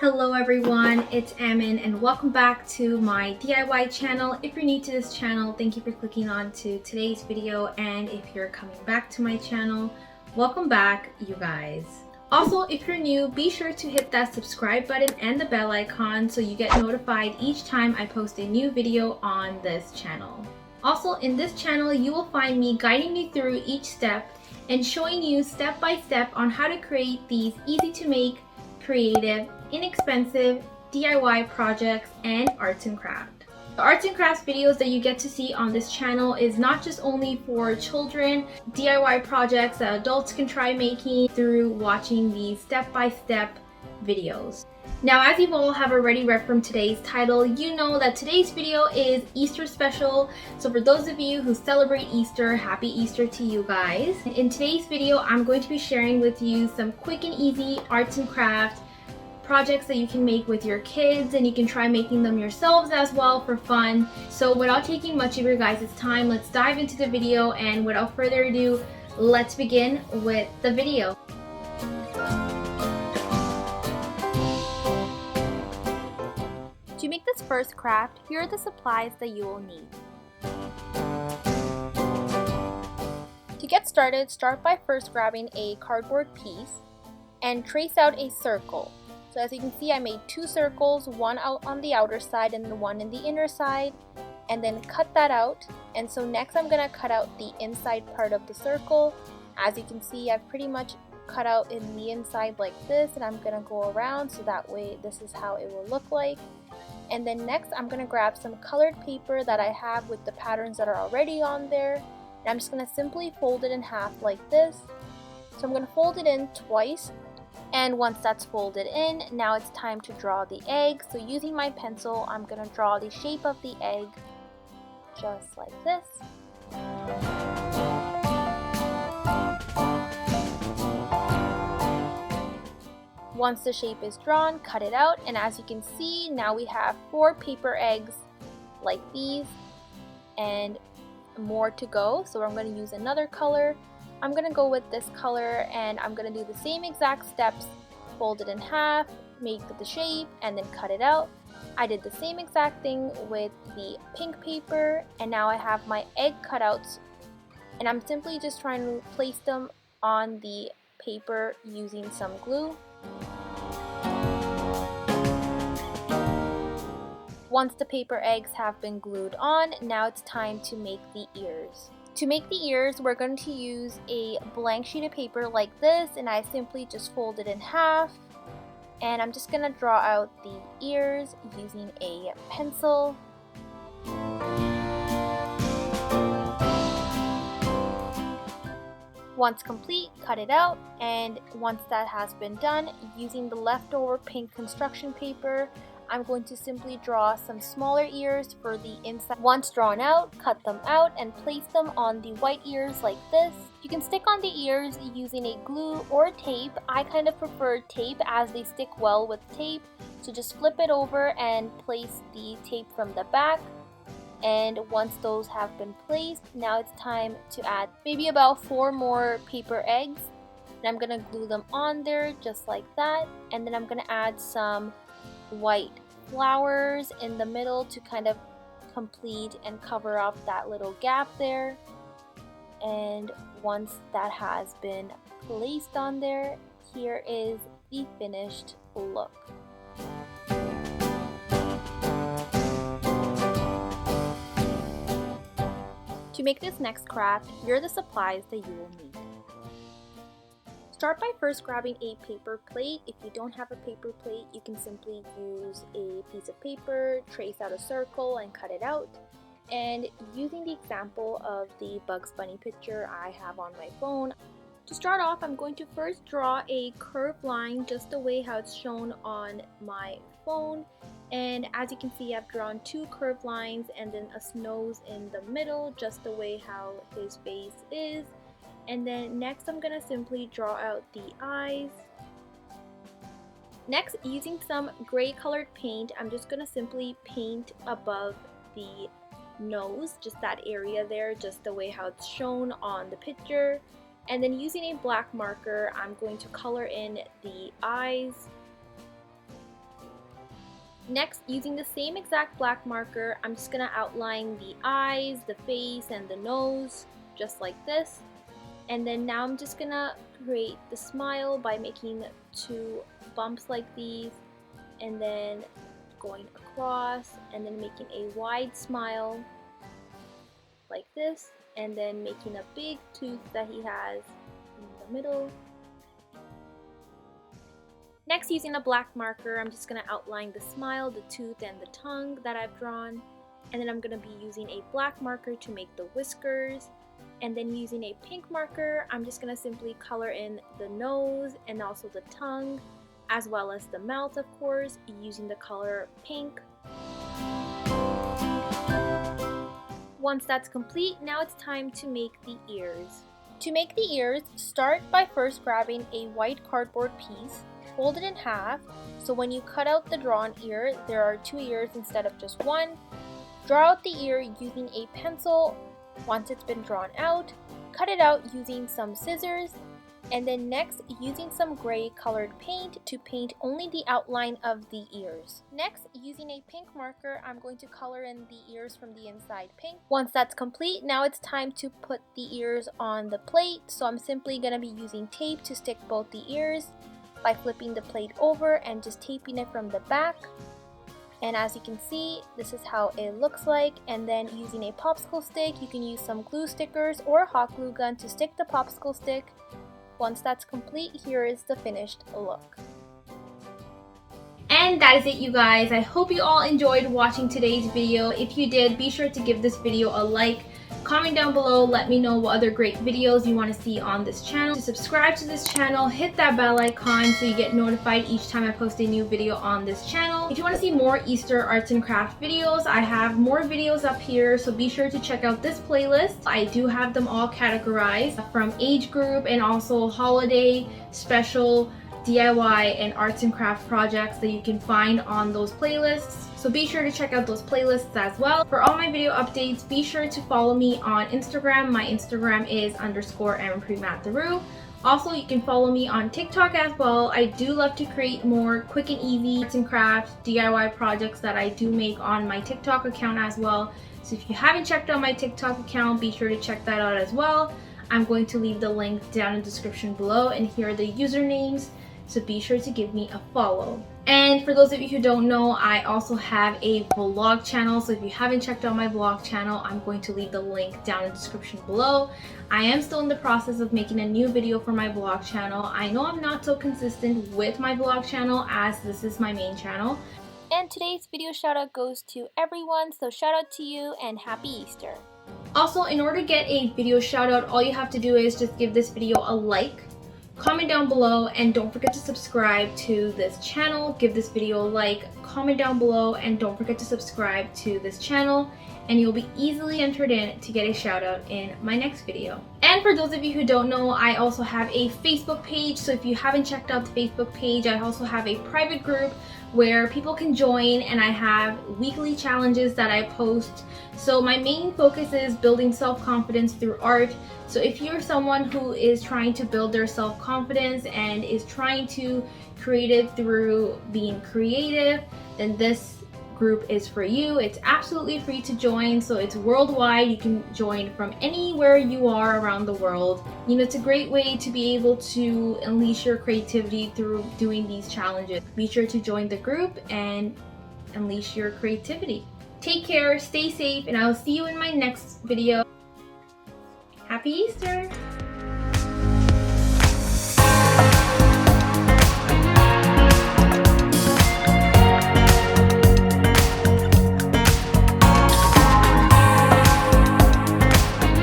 Hello everyone, it's Aman and welcome back to my DIY channel. If you're new to this channel, thank you for clicking on to today's video, and if you're coming back to my channel, welcome back you guys. Also, if you're new, be sure to hit that subscribe button and the bell icon so you get notified each time I post a new video on this channel. Also, in this channel, you will find me guiding you through each step and showing you step by step on how to create these easy to make, creative, inexpensive DIY projects and arts and craft. The arts and crafts videos that you get to see on this channel is not just only for children, DIY projects that adults can try making through watching these step-by-step videos. Now, as you all have already read from today's title, you know that today's video is Easter special. So for those of you who celebrate Easter, happy Easter to you guys. In today's video, I'm going to be sharing with you some quick and easy arts and crafts projects that you can make with your kids, and you can try making them yourselves as well for fun. So without taking much of your guys' time, let's dive into the video, and without further ado, let's begin with the video. To make this first craft, here are the supplies that you will need. To get started, start by first grabbing a cardboard piece and trace out a circle. So as you can see, I made two circles, one out on the outer side and one in the inner side, and then cut that out. And so next I'm going to cut out the inside part of the circle. As you can see, I've pretty much cut out in the inside like this, and I'm going to go around so that way this is how it will look like. And then next I'm going to grab some colored paper that I have with the patterns that are already on there, and I'm just going to simply fold it in half like this. So I'm going to fold it in twice. And once that's folded in, now it's time to draw the egg. So using my pencil, I'm going to draw the shape of the egg just like this. Once the shape is drawn, cut it out, and as you can see, now we have 4 paper eggs like these and more to go. So I'm going to use another color. I'm going to go with this color, and I'm going to do the same exact steps. Fold it in half, make the shape, and then cut it out. I did the same exact thing with the pink paper, and now I have my egg cutouts, and I'm simply just trying to place them on the paper using some glue. Once the paper eggs have been glued on, now it's time to make the ears. To make the ears, we're going to use a blank sheet of paper like this, and I simply just fold it in half, and I'm just going to draw out the ears using a pencil. Once complete, cut it out, and once that has been done, using the leftover pink construction paper, I'm going to simply draw some smaller ears for the inside. Once drawn out, cut them out and place them on the white ears like this. You can stick on the ears using a glue or tape. I kind of prefer tape as they stick well with tape. So just flip it over and place the tape from the back. And once those have been placed, now it's time to add maybe about 4 more paper eggs. And I'm going to glue them on there just like that. And then I'm going to add some white flowers in the middle to kind of complete and cover up that little gap there. And once that has been placed on there, here is the finished look. To make this next craft, here are the supplies that you will need. Start by first grabbing a paper plate. If you don't have a paper plate, you can simply use a piece of paper, trace out a circle, and cut it out. And using the example of the Bugs Bunny picture I have on my phone, to start off, I'm going to first draw a curved line just the way how it's shown on my phone. And as you can see, I've drawn 2 curved lines and then a nose in the middle, just the way how his face is. And then next I'm going to simply draw out the eyes. Next, using some gray colored paint, I'm just going to simply paint above the nose, just that area there, just the way how it's shown on the picture. And then using a black marker, I'm going to color in the eyes. Next, using the same exact black marker, I'm just going to outline the eyes, the face, and the nose, just like this. And then now I'm just going to create the smile by making 2 bumps like these, and then going across, and then making a wide smile like this, and then making a big tooth that he has in the middle. Next, using a black marker, I'm just going to outline the smile, the tooth, and the tongue that I've drawn. And then I'm going to be using a black marker to make the whiskers. And then using a pink marker, I'm just going to simply color in the nose and also the tongue, as well as the mouth, of course, using the color pink. Once that's complete, now it's time to make the ears. To make the ears, start by first grabbing a white cardboard piece, fold it in half, so when you cut out the drawn ear, there are 2 ears instead of just 1. Draw out the ear using a pencil. Once it's been drawn out, cut it out using some scissors, and then next using some gray colored paint to paint only the outline of the ears. Next, using a pink marker, I'm going to color in the ears from the inside pink. Once that's complete, now it's time to put the ears on the plate, so I'm simply going to be using tape to stick both the ears by flipping the plate over and just taping it from the back. And as you can see, this is how it looks like. And then using a popsicle stick, you can use some glue stickers or a hot glue gun to stick the popsicle stick. Once that's complete, here is the finished look. And that is it, you guys. I hope you all enjoyed watching today's video. If you did, be sure to give this video a like. Comment down below, let me know what other great videos you want to see on this channel. To subscribe to this channel, hit that bell icon so you get notified each time I post a new video on this channel. If you want to see more Easter arts and craft videos, I have more videos up here, so be sure to check out this playlist. I do have them all categorized from age group and also holiday, special, DIY, and arts and craft projects that you can find on those playlists. So be sure to check out those playlists as well. For all my video updates, be sure to follow me on Instagram. My Instagram is _Amanpreet Matharu. Also, you can follow me on TikTok as well. I do love to create more quick and easy arts and crafts, DIY projects that I do make on my TikTok account as well. So if you haven't checked out my TikTok account, be sure to check that out as well. I'm going to leave the link down in the description below, and here are the usernames. So be sure to give me a follow. And for those of you who don't know, I also have a vlog channel. So if you haven't checked out my vlog channel, I'm going to leave the link down in the description below. I am still in the process of making a new video for my vlog channel. I know I'm not so consistent with my vlog channel as this is my main channel. And today's video shout out goes to everyone. So shout out to you and happy Easter. Also, in order to get a video shout out, all you have to do is just give this video a like. Comment down below, and don't forget to subscribe to this channel. Give this video a like, comment down below, and don't forget to subscribe to this channel, and you'll be easily entered in to get a shout out in my next video. And for those of you who don't know, I also have a Facebook page. So if you haven't checked out the Facebook page, I also have a private group where people can join, and I have weekly challenges that I post. So my main focus is building self-confidence through art. So if you're someone who is trying to build their self-confidence and is trying to create it through being creative, then this group is for you. It's absolutely free to join, so it's worldwide. You can join from anywhere you are around the world. You know, it's a great way to be able to unleash your creativity through doing these challenges. Be sure to join the group and unleash your creativity. Take care, stay safe, and I'll see you in my next video. Happy Easter!